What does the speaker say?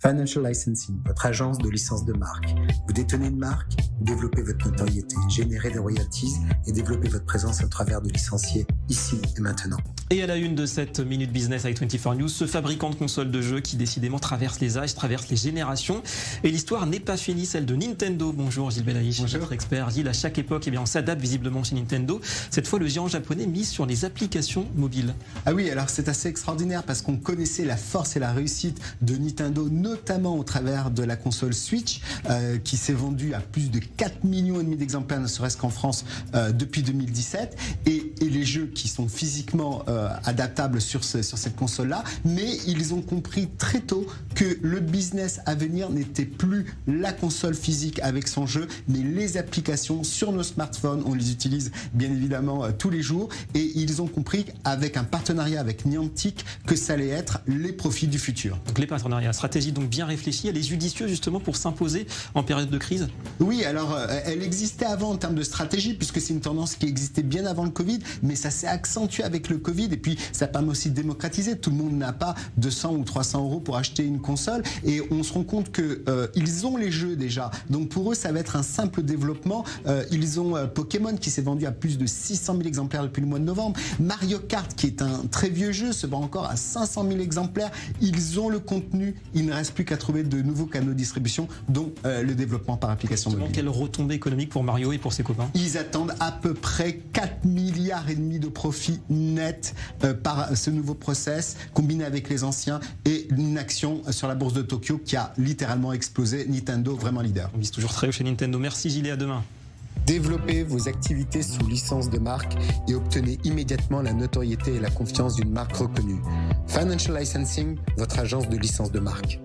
Financial Licensing, votre agence de licence de marque. Vous détenez une marque, développez votre notoriété, générez des royalties et développez votre présence à travers de licenciés ici et maintenant. Et à la une de cette Minute Business avec 24 News, ce fabricant de consoles de jeux qui décidément traverse les âges, traverse les générations. Et l'histoire n'est pas finie, celle de Nintendo. Bonjour Gilles Belaïch, notre expert. Gilles, à chaque époque, on s'adapte visiblement chez Nintendo. Cette fois, le géant japonais mise sur les applications mobiles. Ah oui, alors c'est assez extraordinaire parce qu'on connaissait la force et la réussite de Nintendo, notamment au travers de la console Switch, qui s'est vendue à plus de 4,5 millions d'exemplaires, ne serait-ce qu'en France, depuis 2017. Et les jeux qui sont physiquement adaptables sur cette console-là, mais ils ont compris très tôt que le business à venir n'était plus la console physique avec son jeu, mais les applications sur nos smartphones. On les utilise bien évidemment tous les jours, et ils ont compris avec un partenariat avec Niantic que ça allait être les profits du futur. Donc les partenariats, stratégie donc bien réfléchie, elle est judicieuse justement pour s'imposer en période de crise? Oui, alors elle existait avant en termes de stratégie, puisque c'est une tendance qui existait bien avant le Covid, mais ça s'est accentué avec le Covid, et puis ça permet aussi de démocratiser. Tout le monde n'a pas 200 ou 300 euros pour acheter une console, et on se rend compte que ils ont les jeux déjà, donc pour eux ça va être un simple développement. Ils ont Pokémon qui s'est vendu à plus de 600 000 exemplaires depuis le mois de novembre, Mario Kart qui est un très vieux jeu se vend encore à 500 000 exemplaires. Ils ont le contenu, il ne reste plus qu'à trouver de nouveaux canaux de distribution, dont le développement par application mobile. Quelle retombée économique pour Mario et pour ses copains? Ils attendent à peu près 4,5 milliards de profits nets par ce nouveau process, combiné avec les anciens, et une action sur la bourse de Tokyo qui a littéralement explosé. Nintendo, vraiment leader. On vise toujours très haut chez Nintendo. Merci Gilles, et à demain. Développez vos activités sous licence de marque et obtenez immédiatement la notoriété et la confiance d'une marque reconnue. Financial Licensing, votre agence de licence de marque.